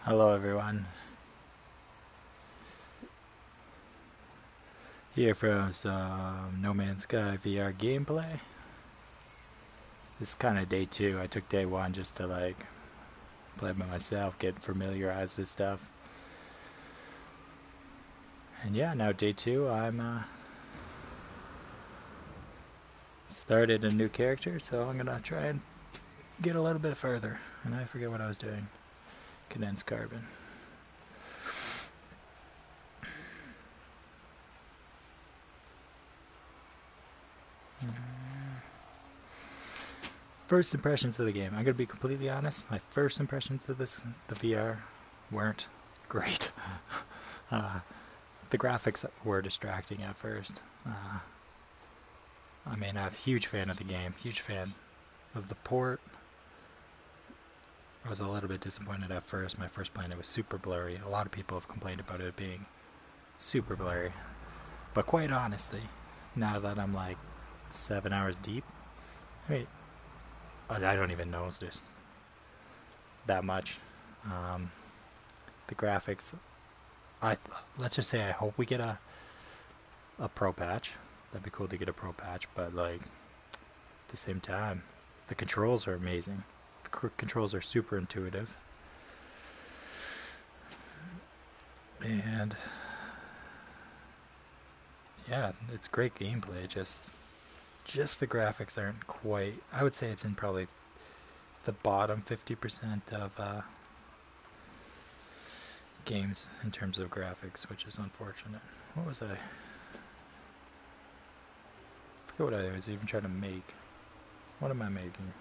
Hello everyone, here for some No Man's Sky VR gameplay. This is kind of day 2. I took day 1 just to play by myself, get familiarized with stuff. And yeah, now day 2 I'm started a new character, so I'm gonna try and get a little bit further. And I forget what I was doing. Condensed carbon. First impressions of the game. I'm gonna be completely honest. My first impressions of the VR, weren't great. uh, the graphics were distracting at first. I mean, I'm a huge fan of the game, huge fan of the port. I was a little bit disappointed at first. My first playing it was super blurry. A lot of people have complained about it being super blurry. But quite honestly, now that I'm like 7 hours deep, I mean, I don't even notice this that much. Um, the graphics, I let's just say I hope we get a pro patch. That'd be cool to get a pro patch, but like at the same time, the controls are amazing. The controls are super intuitive, and yeah, it's great gameplay. Just the graphics aren't quite. I would say it's in probably the bottom 50% of games in terms of graphics, which is unfortunate. What was I? I forget what I was even trying to make. What am I making?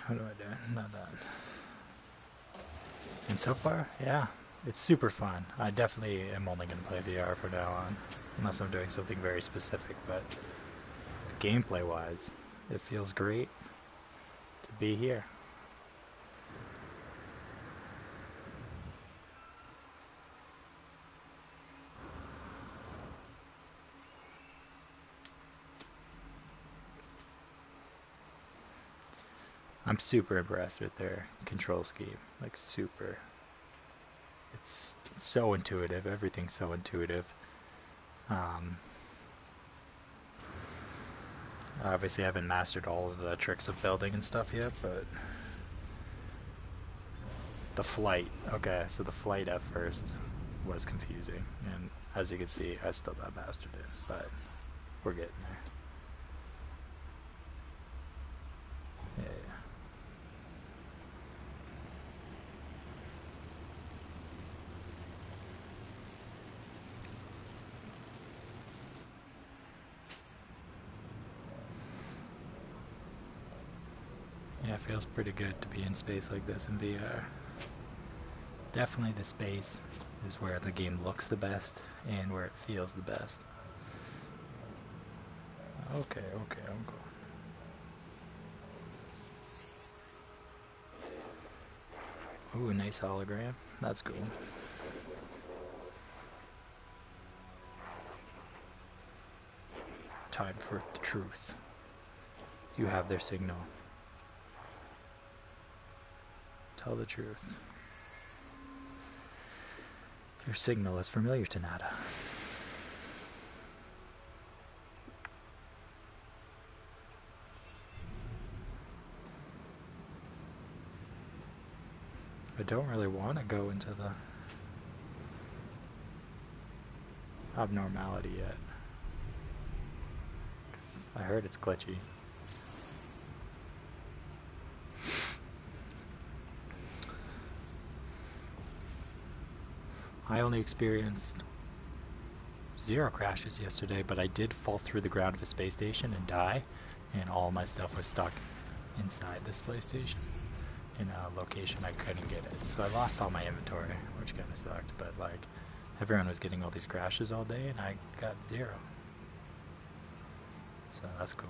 What do I do? Not that. And so far, yeah, it's super fun. I definitely am only going to play VR from now on, unless I'm doing something very specific. But gameplay wise, it feels great to be here. I'm super impressed with their control scheme. Like, super. It's so intuitive. Everything's so intuitive. Um, Obviously, I haven't mastered all of the tricks of building and stuff yet, but the flight. Okay, so the flight at first was confusing, and as you can see, I still not mastered it, but we're getting there. Yeah, yeah. Yeah, it feels pretty good to be in space like this in VR. Definitely the space is where the game looks the best and where it feels the best. Okay, okay, I'm cool. Ooh, a nice hologram. That's cool. Time for the truth. You have their signal. Tell the truth. Your signal is familiar to Nada. I don't really want to go into the abnormality yet. 'Cause I heard it's glitchy. I only experienced 0 crashes yesterday, but I did fall through the ground of a space station and die, and all my stuff was stuck inside this space station. in a location I couldn't get it. So I lost all my inventory, which kind of sucked, but like everyone was getting all these crashes all day and I got 0. So that's cool.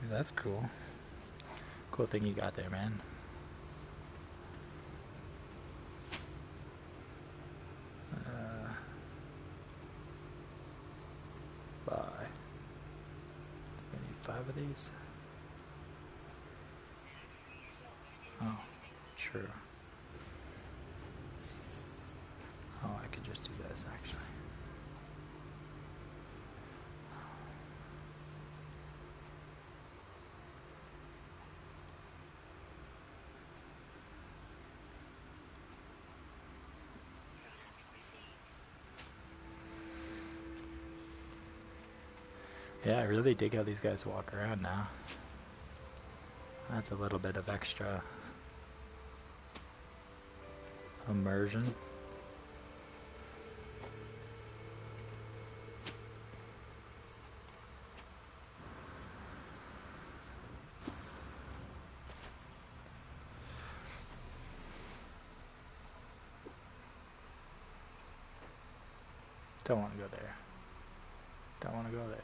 That's cool. Cool thing you got there, man. Buy. I need 5 of these. Oh, true. Oh, I could just do this actually. Yeah, I really dig how these guys walk around now. That's a little bit of extra immersion. Don't want to go there. Don't want to go there.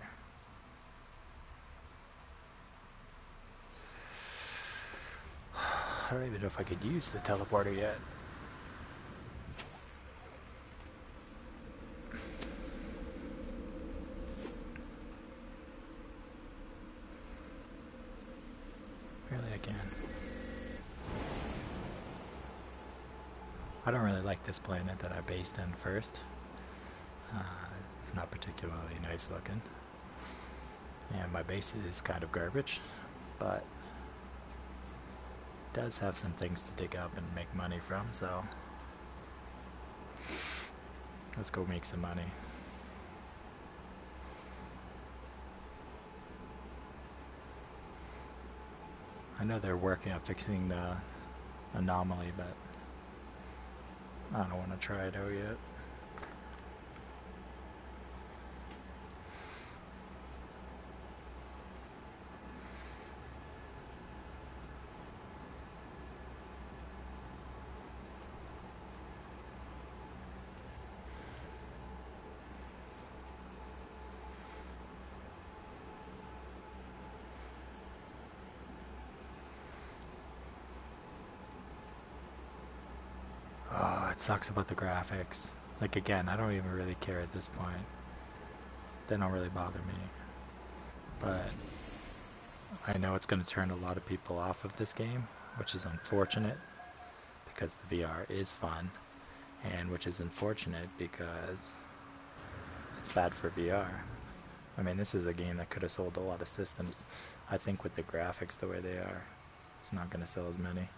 I don't even know if I could use the teleporter yet. Really, I can. I don't really like this planet that I based in first. It's not particularly nice looking. And my base is kind of garbage, but it does have some things to dig up and make money from, so let's go make some money. I know they're working on fixing the anomaly, but I don't want to try it out yet. Oh, it sucks about the graphics. Like, again, I don't even really care at this point. They don't really bother me. But I know it's going to turn a lot of people off of this game, which is unfortunate because the VR is fun, and which is unfortunate because it's bad for VR. I mean, this is a game that could have sold a lot of systems. I think with the graphics the way they are, it's not going to sell as many.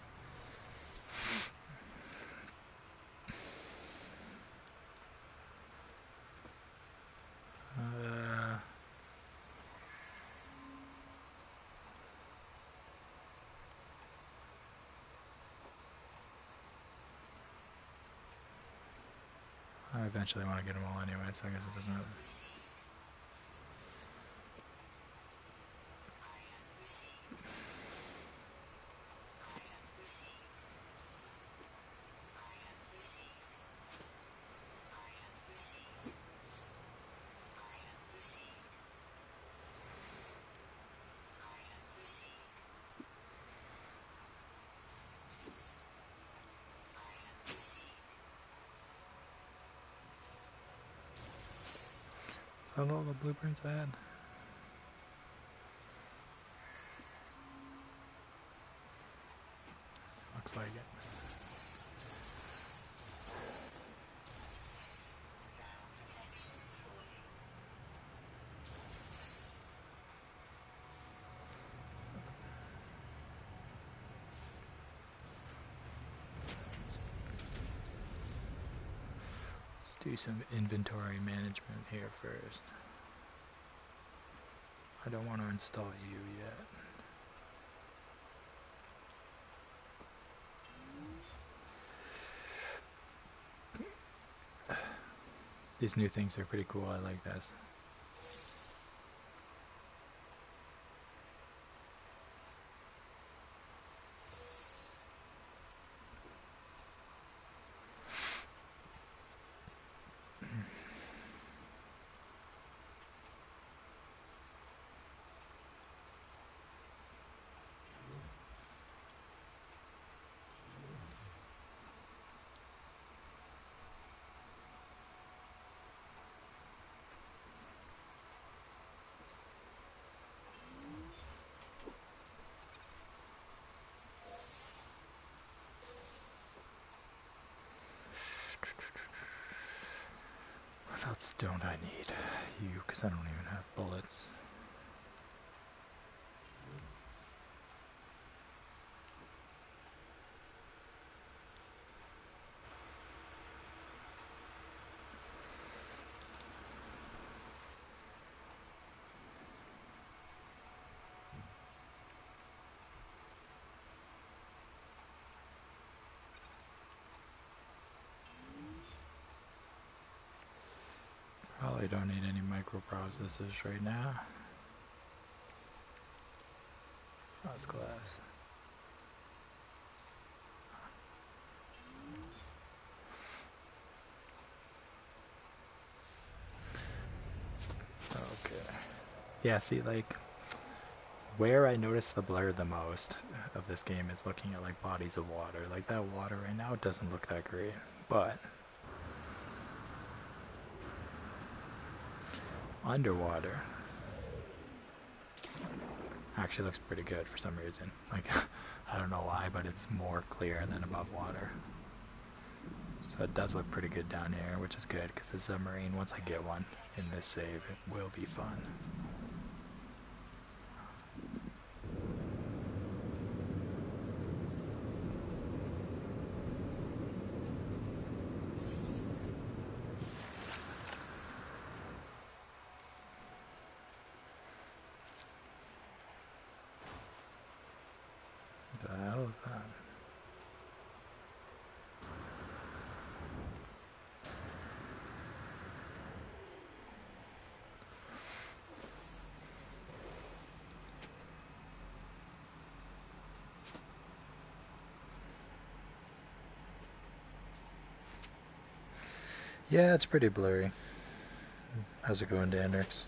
I eventually want to get them all anyway, so I guess it doesn't matter. Is that all the blueprints I had? Looks like it. Do some inventory management here first. I don't want to install you yet. These new things are pretty cool. I like this. What else don't I need? You, because I don't even have bullets. Probably don't need any microprocessors right now. That's glass. Okay. Yeah, see, like, where I notice the blur the most of this game is looking at, like, bodies of water. Like, that water right now, it doesn't look that great. But underwater actually looks pretty good for some reason. Like, I don't know why, but it's more clear than above water. So it does look pretty good down here, which is good, because the submarine, once I get one in this save, it will be fun. What the hell is that? Yeah, it's pretty blurry. How's it going, Dandrix?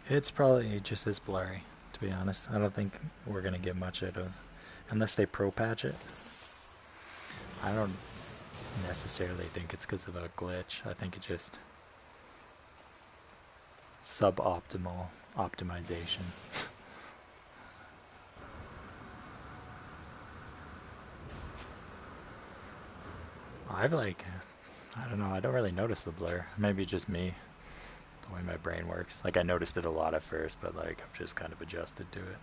It's probably just as blurry, to be honest. I don't think we're going to get much out of, unless they pro patch it. I don't necessarily think it's because of a glitch. I think it's just suboptimal optimization. I've like, I don't know, I don't really notice the blur. Maybe just me, the way my brain works. Like, I noticed it a lot at first, but like, I've just kind of adjusted to it.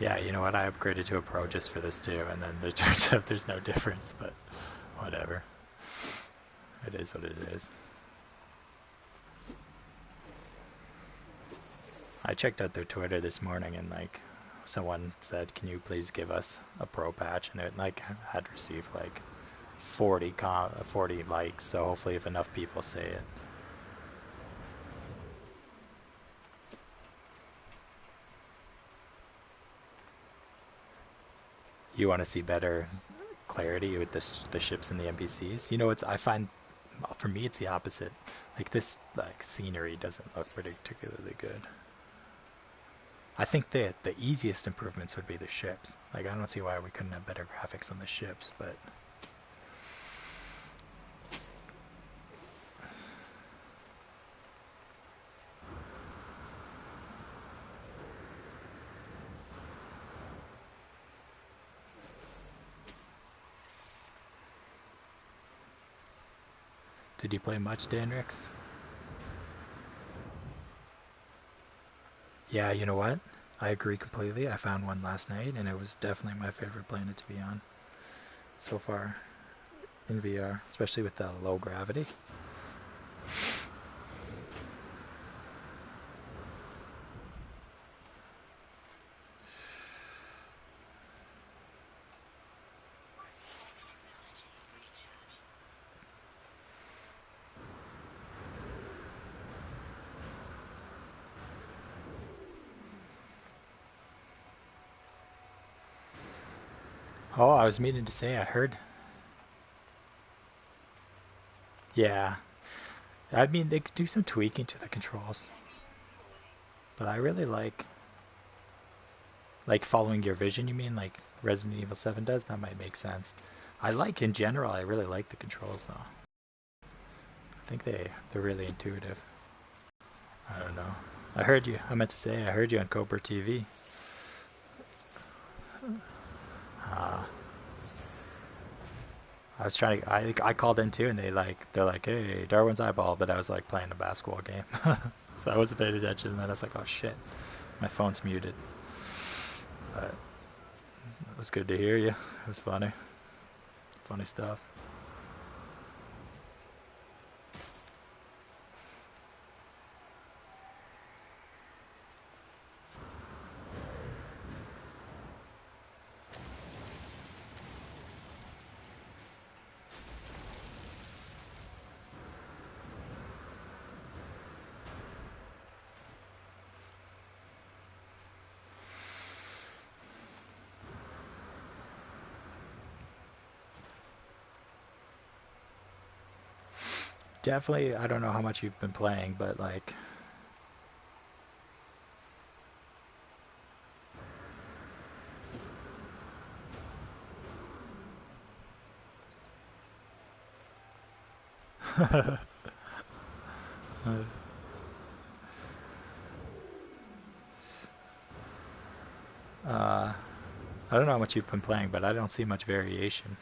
Yeah, you know what, I upgraded to a pro just for this too, and then it turns out there's no difference, but whatever. It is what it is. I checked out their Twitter this morning, and like, someone said, "Can you please give us a pro patch?" And it like had received like 40 likes. So hopefully, if enough people say it. You want to see better clarity with the ships and the NPCs? You know, it's I find for me it's the opposite. Like this like scenery doesn't look particularly good. I think that the easiest improvements would be the ships. Like, I don't see why we couldn't have better graphics on the ships, but did you play much, Danrix? Yeah, you know what? I agree completely. I found one last night, and it was definitely my favorite planet to be on so far in VR, especially with the low gravity. Oh, I was meaning to say, I heard. Yeah, I mean, they could do some tweaking to the controls, but I really like following your vision. You mean like Resident Evil 7 does? That might make sense. I like in general. I really like the controls though. I think they're really intuitive. I don't know. I heard you. I meant to say I heard you on Cobra TV. Uh, I was trying to. I called in too, and they're like, "Hey, Darwin's eyeball," but I was like playing a basketball game, so I wasn't paying attention. And then I was like, "Oh shit, my phone's muted." But it was good to hear you. It was funny, funny stuff. Definitely, I don't know how much you've been playing, but like, uh, I don't know how much you've been playing, but I don't see much variation.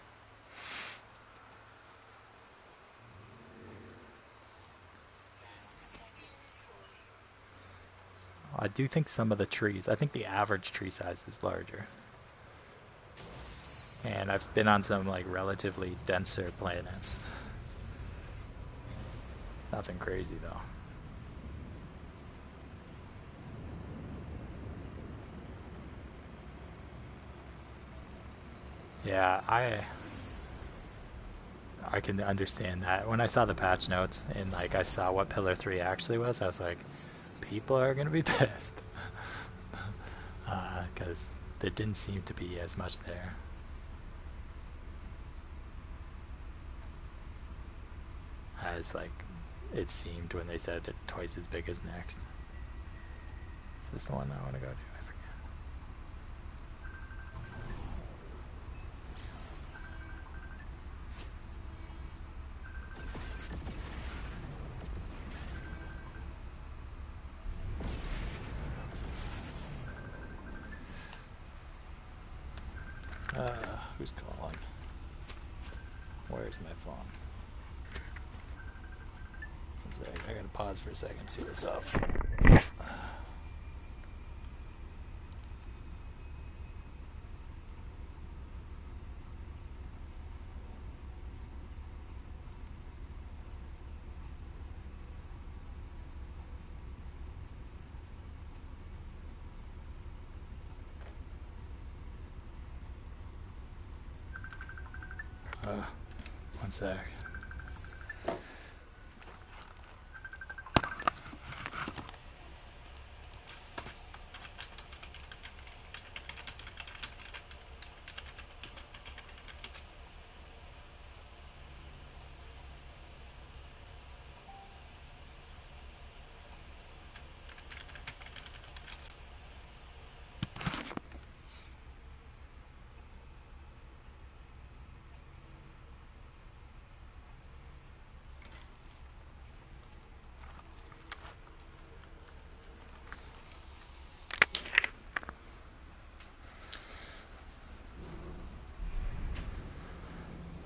I do think some of the trees. I think the average tree size is larger. And I've been on some like relatively denser planets. Nothing crazy though. Yeah, I can understand that. When I saw the patch notes and like I saw what Pillar 3 actually was, I was like, people are going to be pissed. Because there didn't seem to be as much there as like it seemed when they said it twice as big as next. Is this the one I want to go to? I forget. Who's calling? Where's my phone? I gotta pause for a second, see what's up. One sec.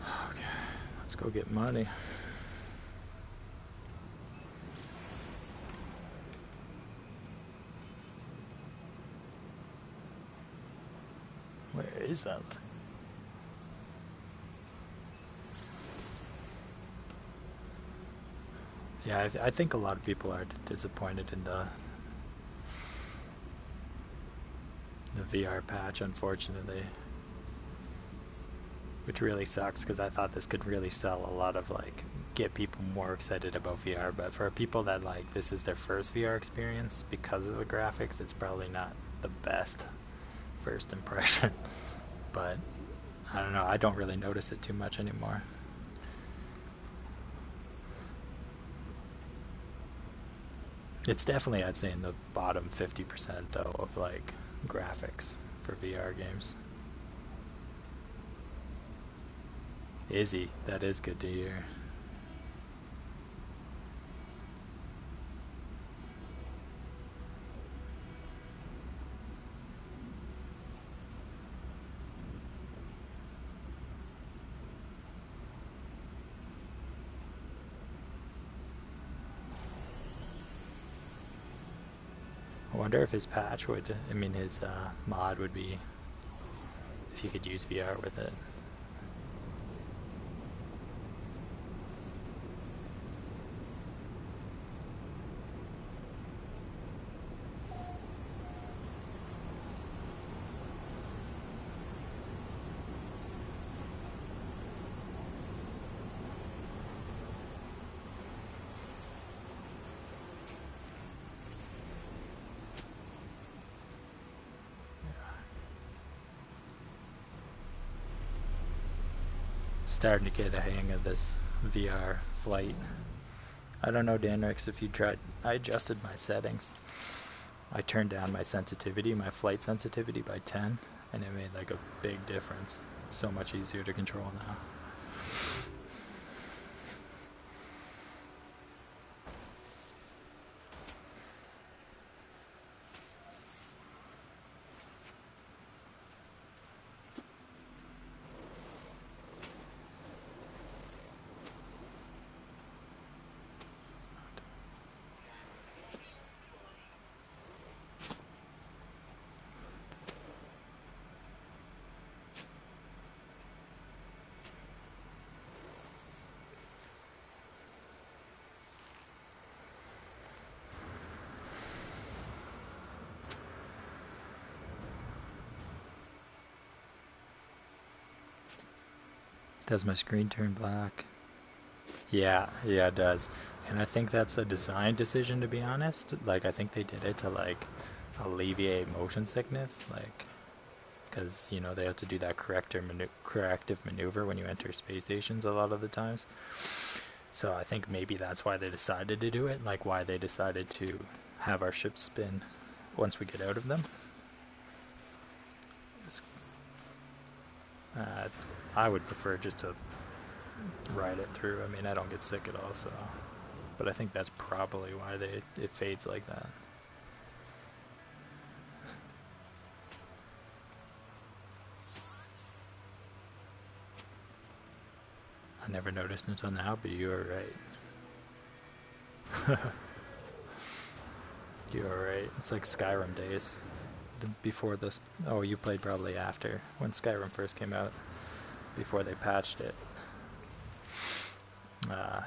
Okay, let's go get money. Where is that? Yeah, I think a lot of people are disappointed in the VR patch, unfortunately, which really sucks because I thought this could really sell a lot of like get people more excited about VR. But for people that like this is their first VR experience because of the graphics, it's probably not the best first impression. But I don't know. I don't really notice it too much anymore. It's definitely, I'd say, in the bottom 50% though of like graphics for VR games. Izzy, that is good to hear. I wonder if his patch would, I mean, his mod would be if you could use VR with it. Starting to get a hang of this VR flight. I don't know, Danrix, if you tried. I adjusted my settings. I turned down my sensitivity, my flight sensitivity by 10, and it made like a big difference. It's so much easier to control now. Does my screen turn black? Yeah, it does. And I think that's a design decision, to be honest. Like, I think they did it to, like, alleviate motion sickness. Like, because, you know, they have to do that corrective maneuver when you enter space stations a lot of the times. So I think maybe that's why they decided to do it. Like, why they decided to have our ships spin once we get out of them. Uh, I would prefer just to ride it through. I mean, I don't get sick at all, so. But I think that's probably why it fades like that. I never noticed until now, but you are right. You are right. It's like Skyrim days. Before this. Oh, you played probably after when Skyrim first came out. Before they patched it.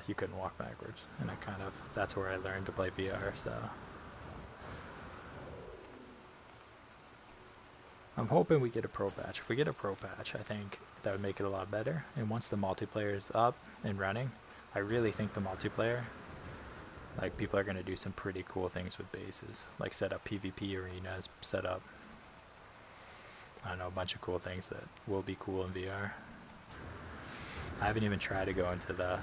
You couldn't walk backwards, and that's where I learned to play VR. So I'm hoping we get a pro patch. If we get a pro patch, I think that would make it a lot better. And once the multiplayer is up and running, I really think the multiplayer, like, people are going to do some pretty cool things with bases, like set up PvP arenas, set up, I don't know, a bunch of cool things that will be cool in VR. I haven't even tried to go into the.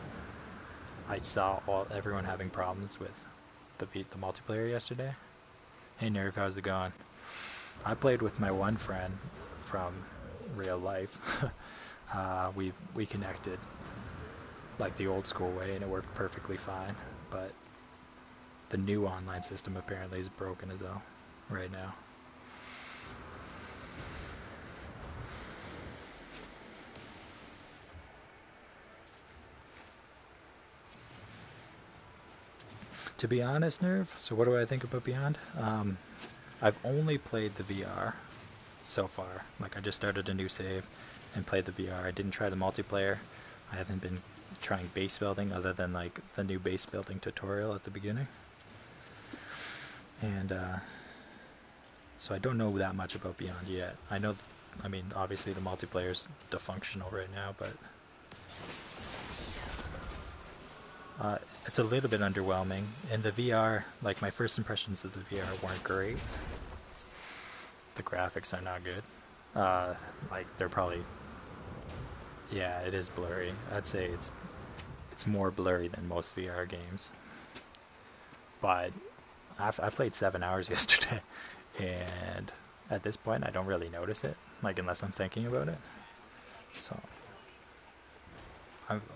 I saw everyone having problems with the multiplayer yesterday. Hey Nerve, how's it going? I played with my one friend from real life. We connected like the old school way, and it worked perfectly fine. But the new online system apparently is broken as hell right now. To be honest, Nerve, so what do I think about Beyond? I've only played the VR. so far. Like I just started a new save and played the VR. I didn't try the multiplayer. I haven't been trying base building other than like the new base building tutorial at the beginning. And so I don't know that much about Beyond yet. I know, I mean, obviously the multiplayer's dysfunctional right now, but it's a little bit underwhelming. In the VR, like my first impressions of the VR weren't great. The graphics are not good. Like they're probably, yeah, it is blurry. I'd say it's more blurry than most VR games. But I played 7 hours yesterday, and at this point I don't really notice it, like unless I'm thinking about it. So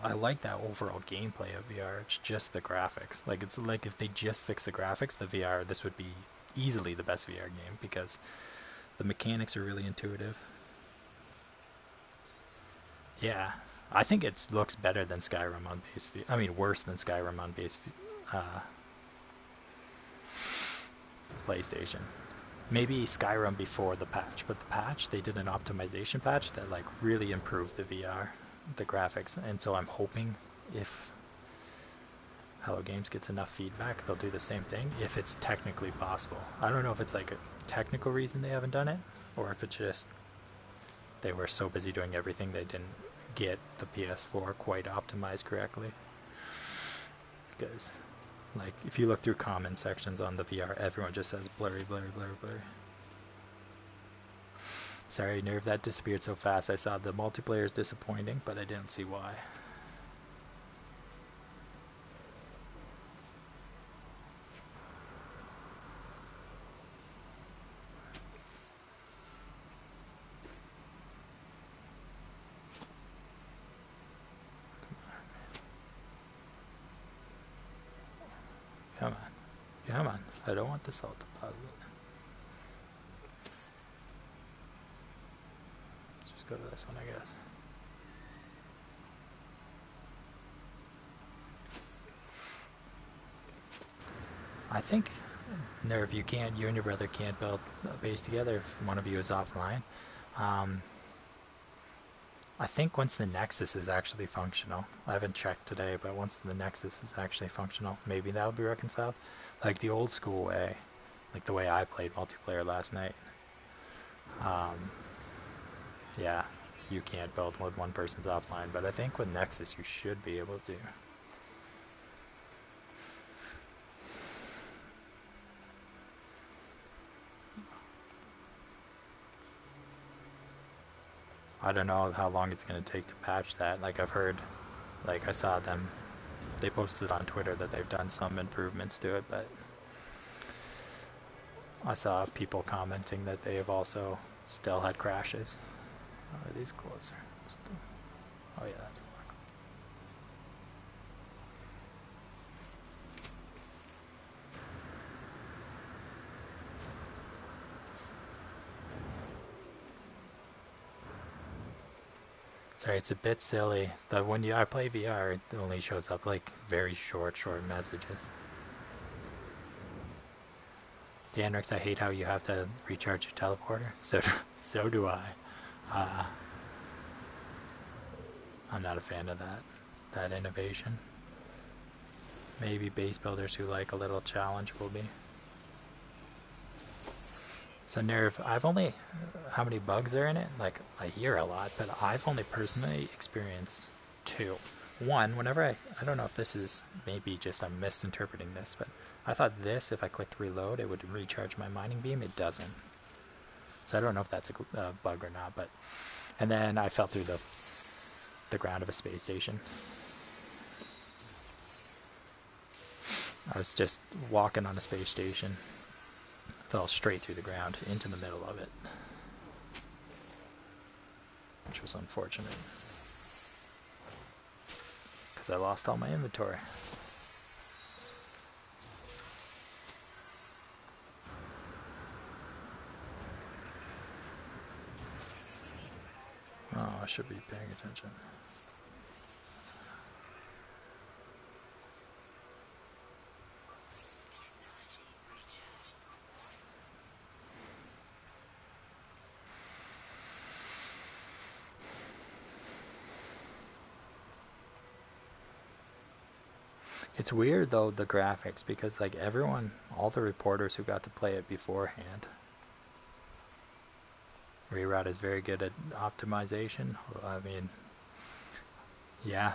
I like that overall gameplay of VR. It's just the graphics. Like it's like if they just fix the graphics, the VR, this would be easily the best VR game because the mechanics are really intuitive. Yeah, I think it looks better than Skyrim on base. I mean, worse than Skyrim on base uh, PlayStation. Maybe Skyrim before the patch, but the patch they did an optimization patch that like really improved the VR, the graphics, and so I'm hoping if Hello Games gets enough feedback, they'll do the same thing if it's technically possible. I don't know if it's like a technical reason they haven't done it, or if it's just they were so busy doing everything they didn't get the PS4 quite optimized correctly. Because, like, if you look through comment sections on the VR, everyone just says blurry, blurry, blurry, blurry. Sorry, Nerve, that disappeared so fast. I saw the multiplayer is disappointing, but I didn't see why. Come on. Come on. I don't want the salt deposit. Let's just go to this one, I guess. I think, Nerve, you and your brother can't build a base together if one of you is offline. I think once the Nexus is actually functional, I haven't checked today, but once the Nexus is actually functional, maybe that'll be reconciled. Like the old school way, like the way I played multiplayer last night. Yeah, you can't build when one person's offline, but I think with Nexus you should be able to. I don't know how long it's going to take to patch that. Like I've heard, like I saw them, they posted on Twitter that they've done some improvements to it, but I saw people commenting that they have also still had crashes. Are these closer? Still. Oh yeah, that's a lot. Sorry, it's a bit silly that when I play VR, it only shows up like very short messages. Danrix, I hate how you have to recharge your teleporter. So do I. Uh, I'm not a fan of that innovation. Maybe base builders who like a little challenge will be. So Nerve, I've only, how many bugs are in it? Like, I hear a lot, but I've only personally experienced two. One, whenever I don't know if this is, maybe just I'm misinterpreting this, but I thought this, if I clicked reload, it would recharge my mining beam. It doesn't. So I don't know if that's a bug or not, but, and then I fell through the ground of a space station. I was just walking on a space station. Fell straight through the ground into the middle of it, which was unfortunate because I lost all my inventory. Oh, I should be paying attention. It's weird though, the graphics, because like everyone, all the reporters who got to play it beforehand, Reroute is very good at optimization. I mean, yeah.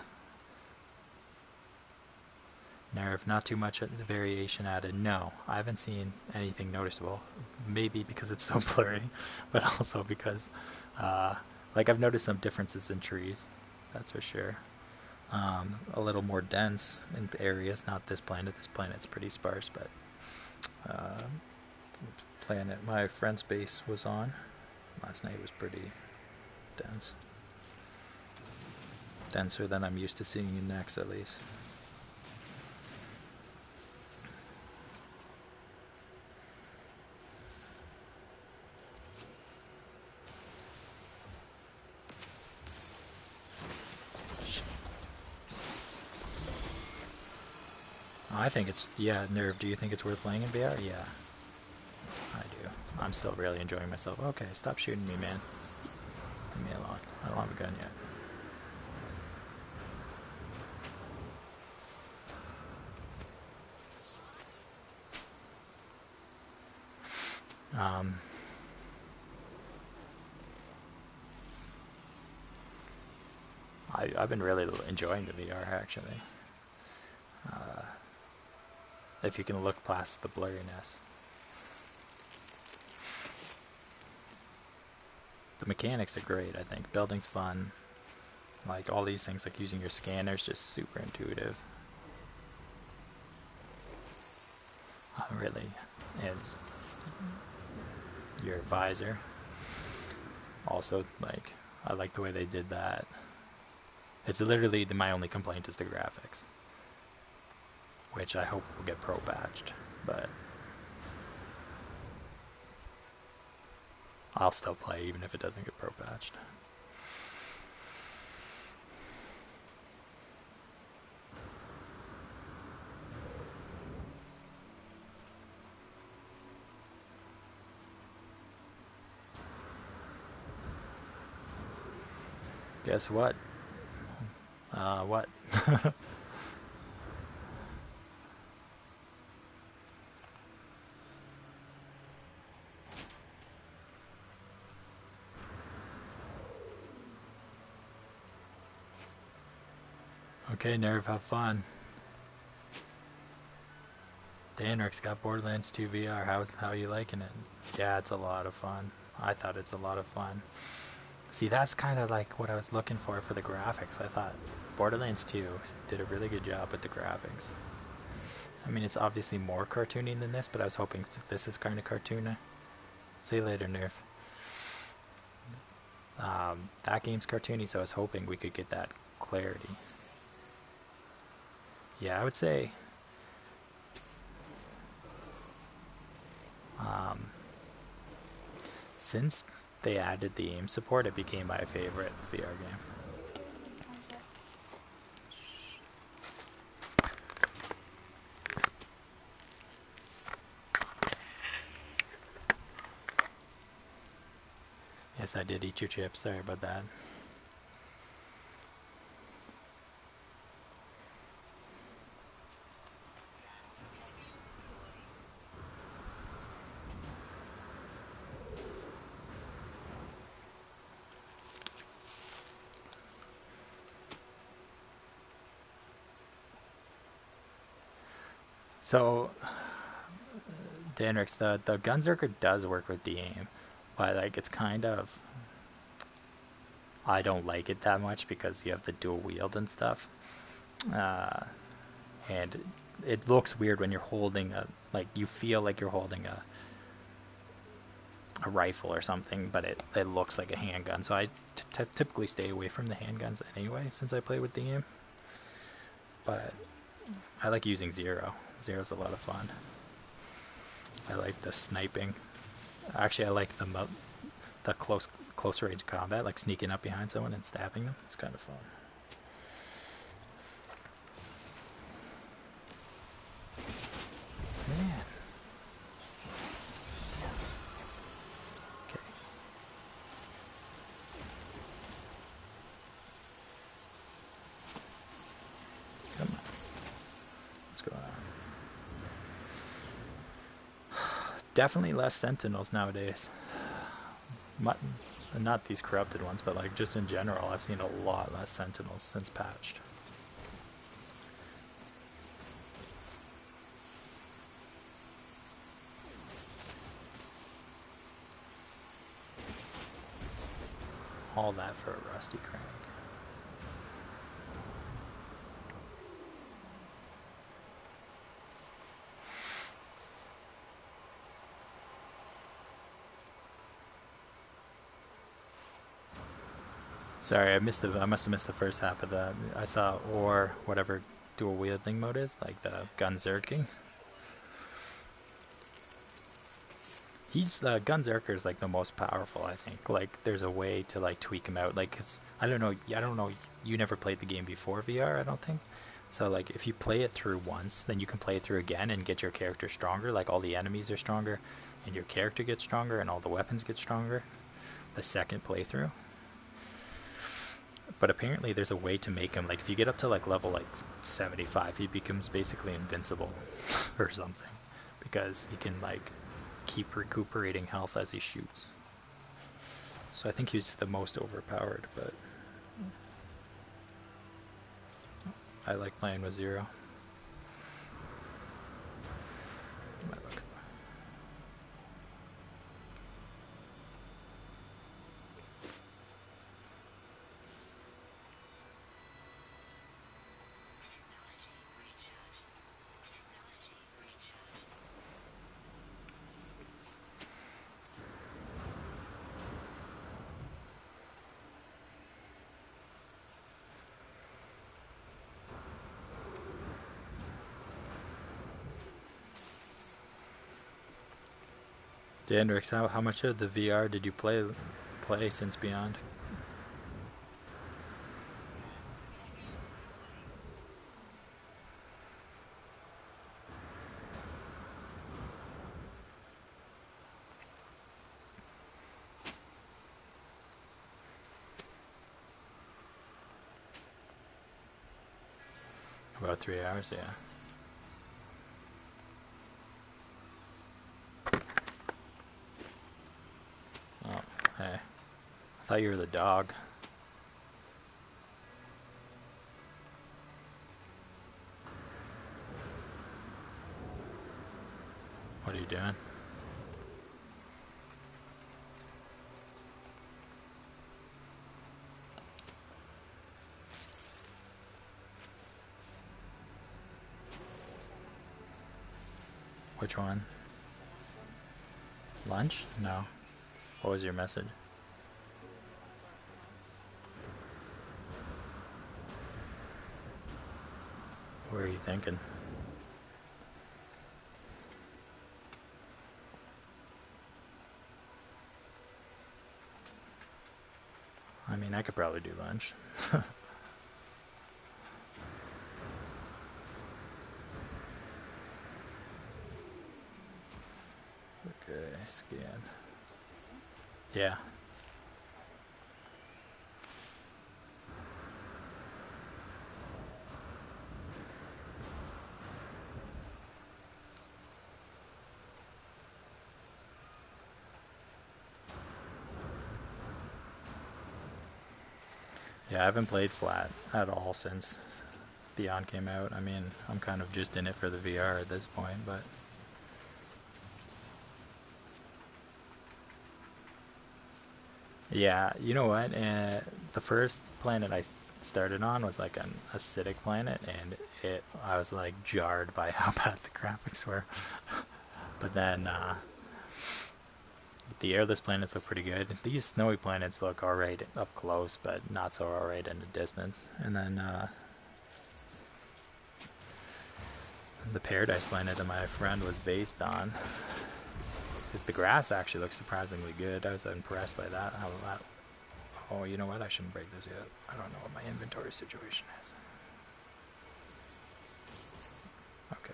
Nerve, not too much variation added. No, I haven't seen anything noticeable. Maybe because it's so blurry, but also because, uh, like, I've noticed some differences in trees. That's for sure. A little more dense in areas. Not this planet. This planet's pretty sparse, but uh, planet my friend's base was on last night was pretty dense. Denser than I'm used to seeing in Nex, at least. I think it's, yeah, Nerve, do you think it's worth playing in VR? Yeah, I do. I'm still really enjoying myself. Okay, stop shooting me, man. Leave me alone. I don't have a gun yet. I've been really enjoying the VR, actually. If you can look past the blurriness. The mechanics are great, I think. Building's fun. Like, all these things, like using your scanners, just super intuitive. Really. And your visor. Also, like, I like the way they did that. It's literally my only complaint is the graphics, which I hope will get pro patched, but I'll still play even if it doesn't get pro patched. Guess what? What? Okay, Nerve, have fun. Danrix got Borderlands 2 VR. How are you liking it? Yeah, it's a lot of fun. I thought it's a lot of fun. See, that's kind of like what I was looking for the graphics. I thought Borderlands 2 did a really good job with the graphics. I mean, it's obviously more cartoony than this, but I was hoping this is kind of cartoony. See you later, Nerf. That game's cartoony, so I was hoping we could get that clarity. Yeah, I would say since they added the aim support, it became my favorite VR game. Yes, I did eat your chips. Sorry about that. So, Danrix, the Gunzerker does work with the aim, but like it's kind of, I don't like it that much because you have the dual wield and stuff, and it looks weird when you're holding like you feel like you're holding a rifle or something, but it looks like a handgun. So I typically stay away from the handguns anyway, since I play with the aim. But I like using Zero. Zero's a lot of fun. I like the sniping. Actually, I like the close range combat, like sneaking up behind someone and stabbing them. It's kind of fun. Man. Okay. Come on. Definitely less Sentinels nowadays. Not these corrupted ones, but like just in general, I've seen a lot less Sentinels since patched. All that for a rusty crank. Sorry, I must have missed the first half of that. I saw or whatever dual wielding mode is, like the Gunzerking. He's Gunzerker is like the most powerful, I think. Like, there's a way to like tweak him out. Like, 'cause I don't know. I don't know. You never played the game before VR, I don't think. So like, if you play it through once, then you can play it through again and get your character stronger. Like, all the enemies are stronger, and your character gets stronger, and all the weapons get stronger. The second playthrough. But apparently, there's a way to make him like if you get up to like level like 75, he becomes basically invincible, or something, because he can like keep recuperating health as he shoots. So I think he's the most overpowered, but I like playing with Zero. Dandrix, how much of the VR did you play since Beyond? About 3 hours, yeah. Oh, hey. I thought you were the dog. What are you doing? Which one? Lunch? No. What was your message? What are you thinking? I mean, I could probably do lunch. Okay, scan. Yeah. Yeah, I haven't played flat at all since Beyond came out. I mean, I'm kind of just in it for the VR at this point, but yeah, you know what? The first planet I started on was like an acidic planet, and I was like jarred by how bad the graphics were. But then the airless planets look pretty good. These snowy planets look alright up close, but not so alright in the distance. And then the Paradise planet that my friend was based on, the grass actually looks surprisingly good. I was impressed by that. How that? Oh, you know what? I shouldn't break this yet. I don't know what my inventory situation is. Okay.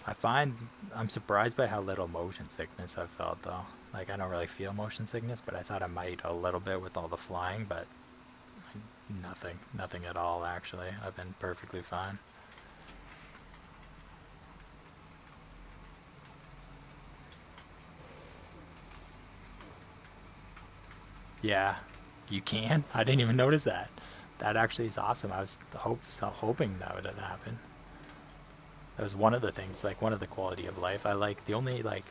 I find I'm surprised by how little motion sickness I've felt though. Like I don't really feel motion sickness, but I thought I might a little bit with all the flying, but nothing, nothing at all actually. I've been perfectly fine. Yeah, you can. I didn't even notice that. That actually is awesome. I was hoping that would happen. That was one of the things, like one of the quality of life. I like the only like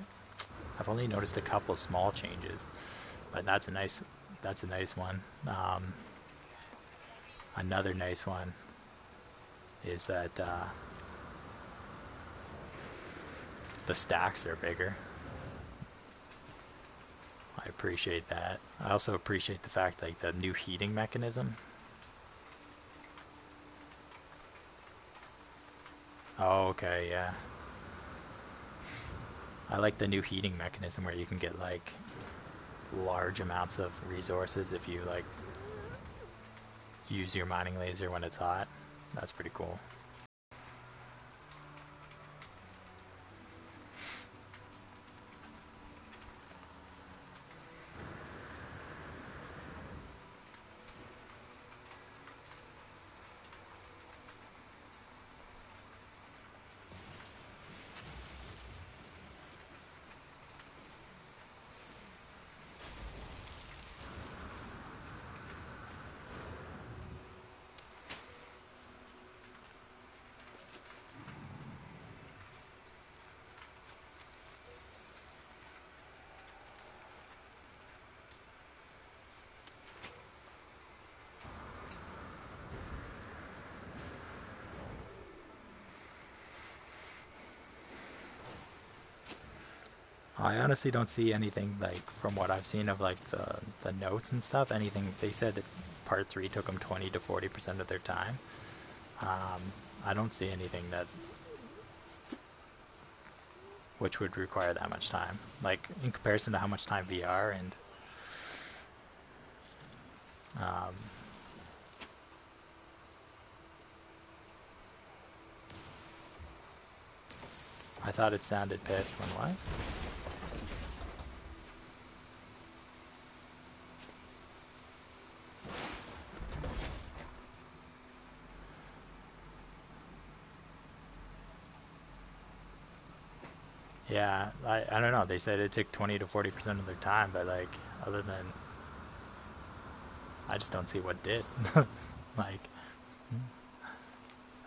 I've only noticed a couple small changes, but that's a nice one. Another nice one is that the stacks are bigger. I appreciate that. I also appreciate the fact like the new heating mechanism. Oh, okay, yeah. I like the new heating mechanism where you can get like large amounts of resources if you like use your mining laser when it's hot. That's pretty cool. I honestly don't see anything like from what I've seen of like the notes and stuff. Anything they said that part three took them 20 to 40% of their time. Um, I don't see anything that which would require that much time. Like in comparison to how much time VR and um, I thought it sounded pissed when what? Yeah, I don't know. They said it took 20 to 40% of their time, but like other than I just don't see what did. Like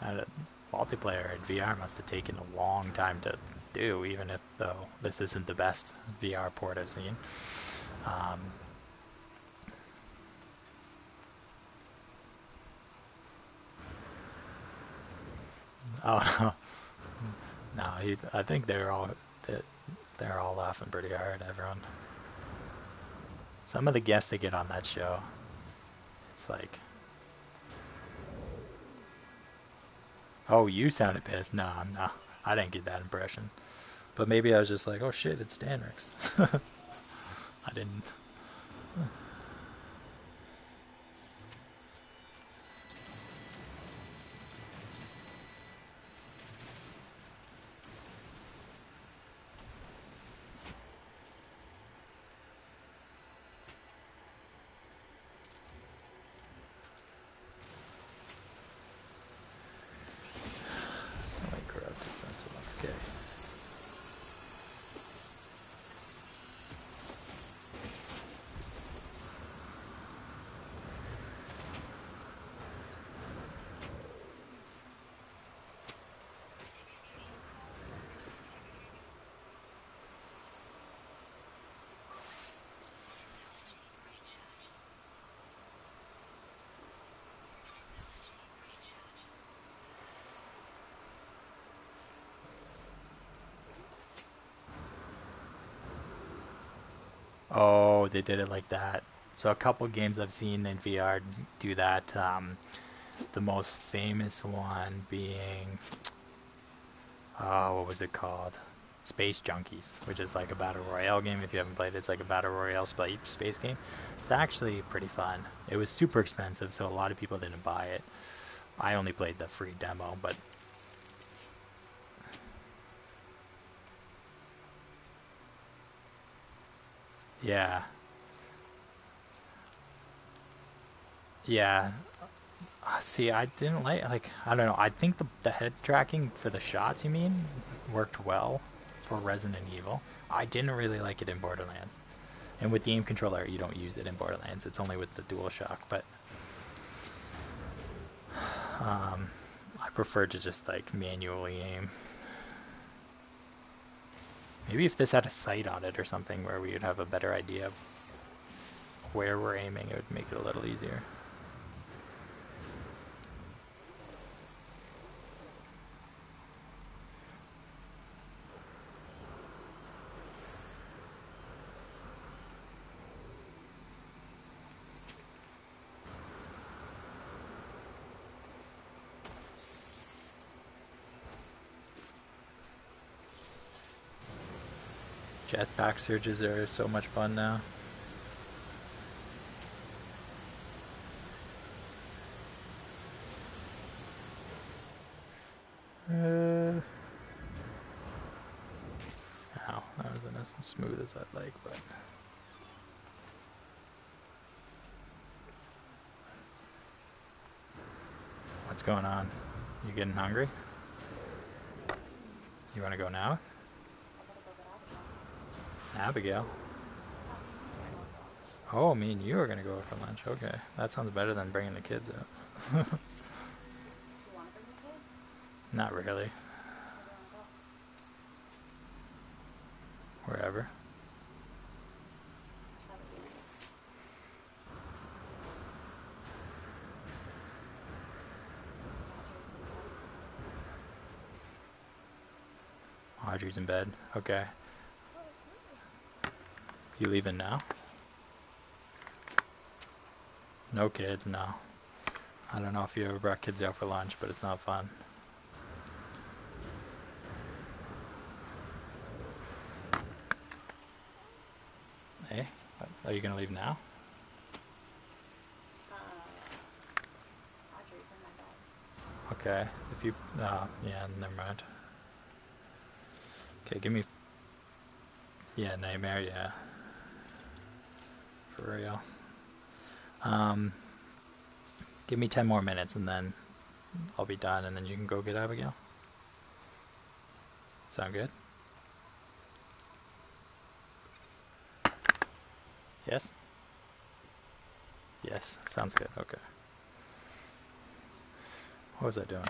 uh, multiplayer and VR must have taken a long time to do, even if though this isn't the best VR port I've seen. Um, oh no, no, I think they're all laughing pretty hard. Everyone, some of the guests they get on that show, it's like, oh, you sounded pissed. No, no, I didn't get that impression. But maybe I was just like, oh shit, it's Stanrix. I didn't. Somebody corrupted Sentinels. Okay. Oh, they did it like that. So a couple games I've seen in VR do that. The most famous one being, what was it called? Space Junkies, which is like a battle royale game. If you haven't played it, it's like a battle royale space game. It's actually pretty fun. It was super expensive, so a lot of people didn't buy it. I only played the free demo, but Yeah. Yeah. See, I didn't like, I don't know. I think the head tracking for the shots, you mean, worked well for Resident Evil. I didn't really like it in Borderlands. And with the aim controller, you don't use it in Borderlands. It's only with the DualShock. But I prefer to just like manually aim. Maybe if this had a sight on it or something where we would have a better idea of where we're aiming, it would make it a little easier. Jetpack surges are so much fun now. Ow, that wasn't as smooth as I'd like, but... What's going on? You getting hungry? You want to go now? Abigail? Oh, me and you are going to go out for lunch. Okay. That sounds better than bringing the kids out. Not really. Wherever. Audrey's in bed. Okay. You leaving now? No kids, no. I don't know if you ever brought kids out for lunch, but it's not fun. Hey, are you gonna leave now? Audrey's in my bed. Okay. If you, yeah, never mind. Okay, give me. Yeah, Nightmare. Yeah. For real. Give me 10 more minutes and then I'll be done, and then you can go get Abigail. Sound good? Yes? Yes, sounds good. Okay. What was I doing?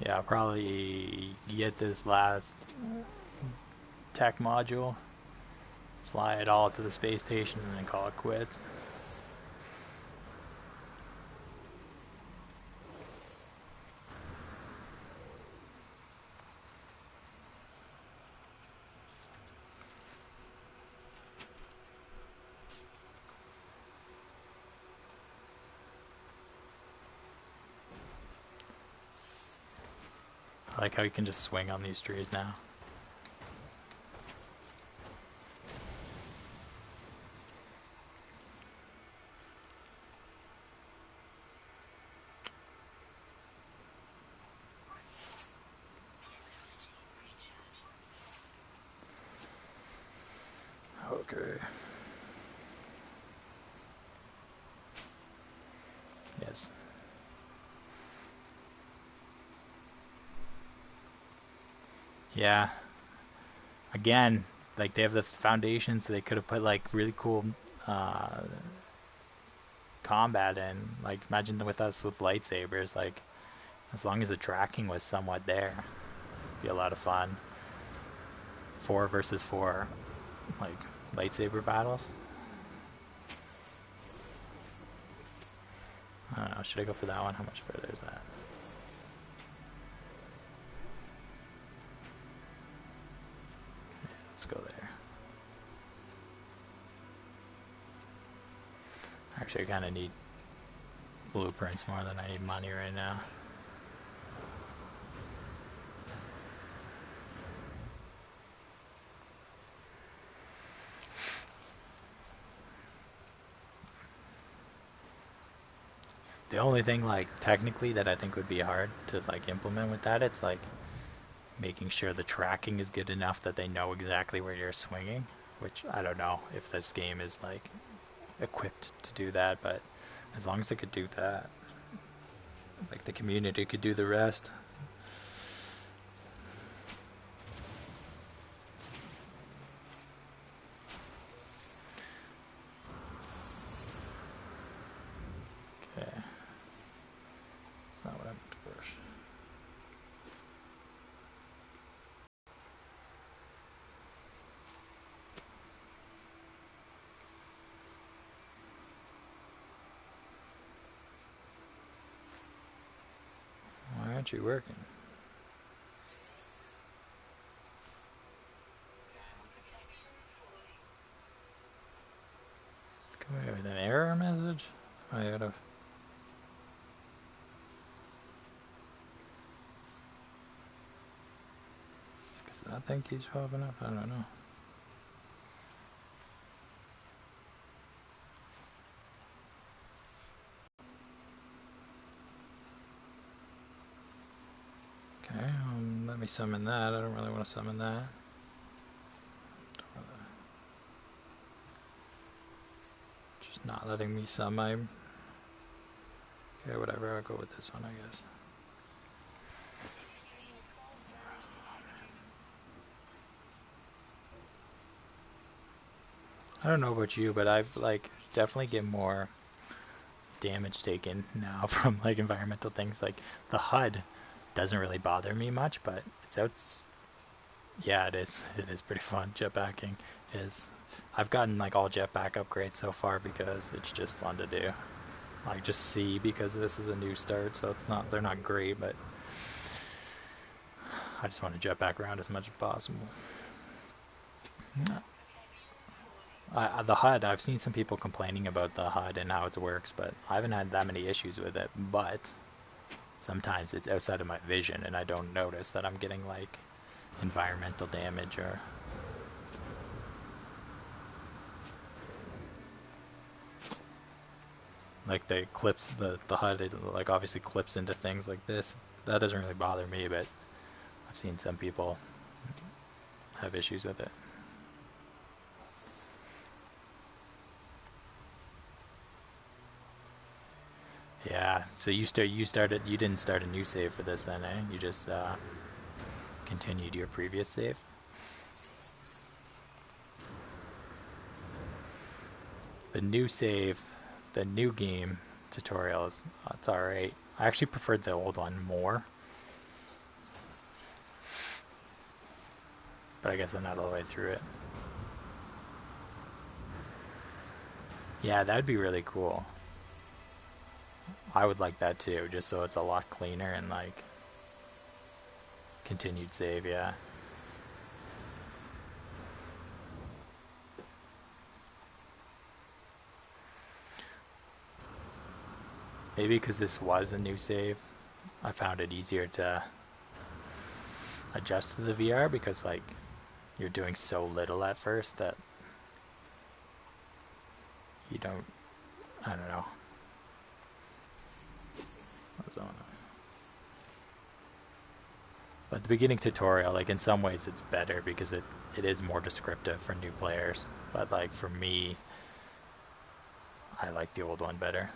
Yeah, I'll probably get this last tech module, fly it all to the space station, and then call it quits. I like how you can just swing on these trees now. Okay. Yes. Yeah. Again, like they have the foundations, so they could have put like really cool uh, combat in. Like imagine with us with lightsabers, like as long as the tracking was somewhat there, it'd be a lot of fun. 4 versus 4, like lightsaber battles. I don't know. Should I go for that one? How much further is that? Let's go there. Actually, I kind of need blueprints more than I need money right now. The only thing, like, technically that I think would be hard to, like, implement with that, it's, like, making sure the tracking is good enough that they know exactly where you're swinging, which I don't know if this game is, like, equipped to do that, but as long as they could do that, like, the community could do the rest. Okay. That's not what I meant to push. Why aren't you working? Come here with an error message? I gotta. Because that thing keeps popping up? I don't know. Okay, let me summon that. I don't really want to summon that. Just not letting me summon. Okay, whatever. I'll go with this one, I guess. I don't know about you, but I've, like, definitely get more damage taken now from, like, environmental things. Like, the HUD doesn't really bother me much, but it's out. Yeah, it is. It is pretty fun. Jetpacking is. I've gotten, like, all jetpack upgrades so far because it's just fun to do. Like, just see, because this is a new start, so it's not. They're not great, but I just want to jetpack around as much as possible. The HUD, I've seen some people complaining about the HUD and how it works, but I haven't had that many issues with it. But sometimes it's outside of my vision, and I don't notice that I'm getting, like, environmental damage or. Like, the clips, the HUD, it, like, obviously clips into things like this. That doesn't really bother me, but I've seen some people have issues with it. Yeah. So you started. You didn't start a new save for this, then, eh? You just continued your previous save. The new save, the new game tutorials. It's all right. I actually preferred the old one more, but I guess I'm not all the way through it. Yeah, that'd be really cool. I would like that too, just so it's a lot cleaner and, like, continued save. Yeah. Maybe because this was a new save, I found it easier to adjust to the VR because, like, you're doing so little at first that you don't. I don't know. But the beginning tutorial, like, in some ways it's better because it is more descriptive for new players. But, like, for me, I like the old one better.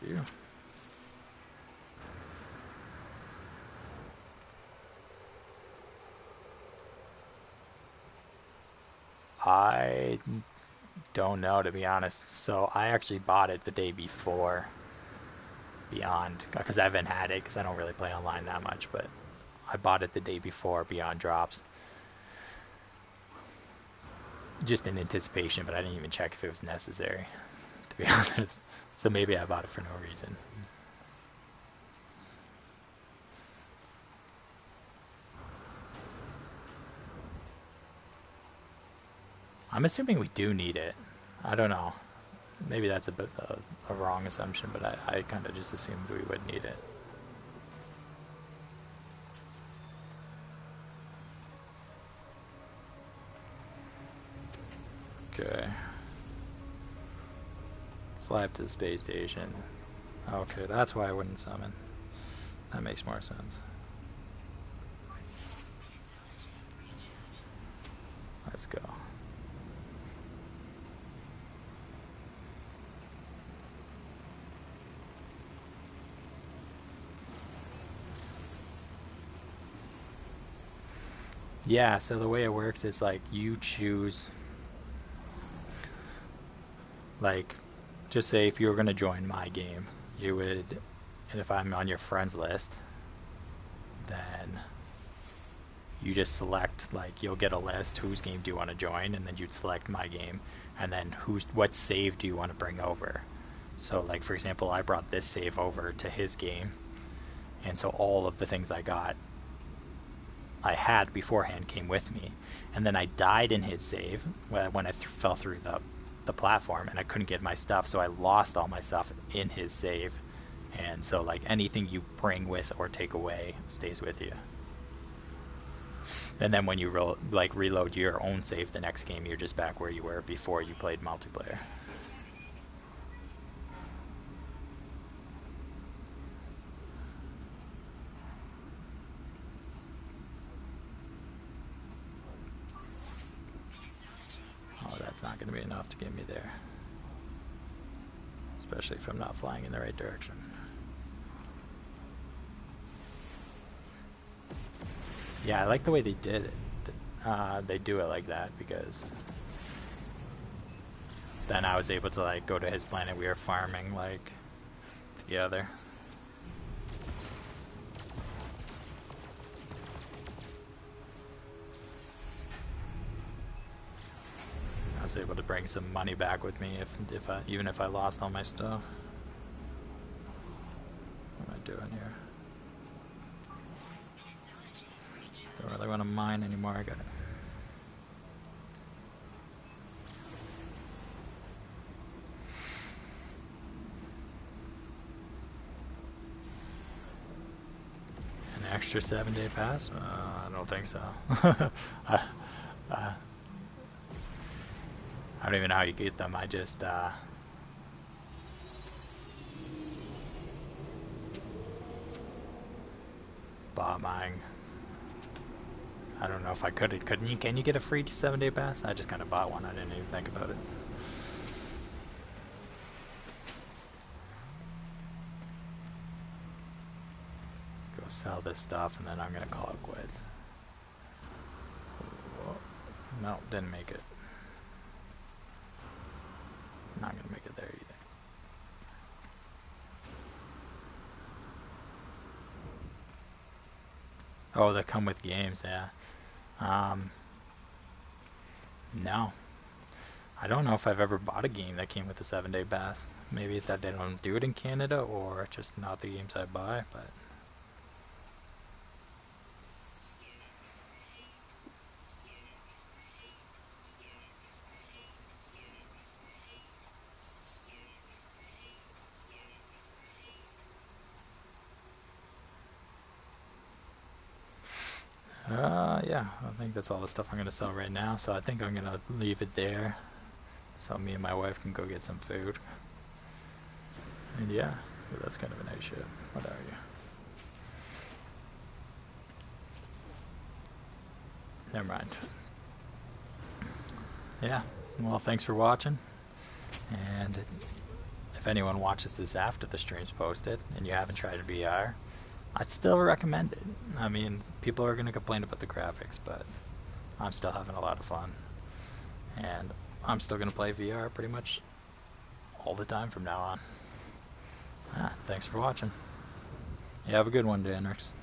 Thank you. I don't know, to be honest. So I actually bought it the day before Beyond, because I haven't had it because I don't really play online that much. But I bought it the day before Beyond drops, just in anticipation. But I didn't even check if it was necessary, to be honest. So maybe I bought it for no reason. I'm assuming we do need it. I don't know. Maybe that's a bit a wrong assumption, but I kind of just assumed we would need it. Okay. Fly up to the space station. Okay, that's why I wouldn't summon. That makes more sense. Let's go. Yeah, so the way it works is like you choose, like, just say if you were going to join my game, you would, and if I'm on your friends list, then you just select, like, you'll get a list, whose game do you want to join, and then you'd select my game, and then what save do you want to bring over. So, like, for example, I brought this save over to his game, and so all of the things I had beforehand came with me, and then I died in his save when I fell through the platform, and I couldn't get my stuff, so I lost all my stuff in his save, and so, like, anything you bring with or take away stays with you. And then when you reload your own save the next game, you're just back where you were before you played multiplayer. Oh, that's not going to be enough to get me there. Especially if I'm not flying in the right direction. Yeah, I like the way they did it. They do it like that because then I was able to, like, go to his planet. We were farming, like, together. I was able to bring some money back with me even if I lost all my stuff. What am I doing here? Don't really want to mine anymore. I got it. An extra 7-day pass? I don't think so. I don't even know how you get them. I just bought mine. I don't know if I could. Couldn't you? Can you get a free 7-day pass? I just kind of bought one. I didn't even think about it. Go sell this stuff, and then I'm gonna call it quits. No, didn't make it. Not gonna make it there either. Oh, they come with games, yeah. No. I don't know if I've ever bought a game that came with a 7-day pass. Maybe it's that they don't do it in Canada, or just not the games I buy, but... yeah, I think that's all the stuff I'm going to sell right now, so I think I'm going to leave it there so me and my wife can go get some food. And yeah, that's kind of a nice ship. What are you? Never mind. Yeah, well, thanks for watching, and if anyone watches this after the stream's posted and you haven't tried VR, I'd still recommend it. I mean, people are going to complain about the graphics, but I'm still having a lot of fun. And I'm still going to play VR pretty much all the time from now on. Thanks for watching. You have a good one, Danrix.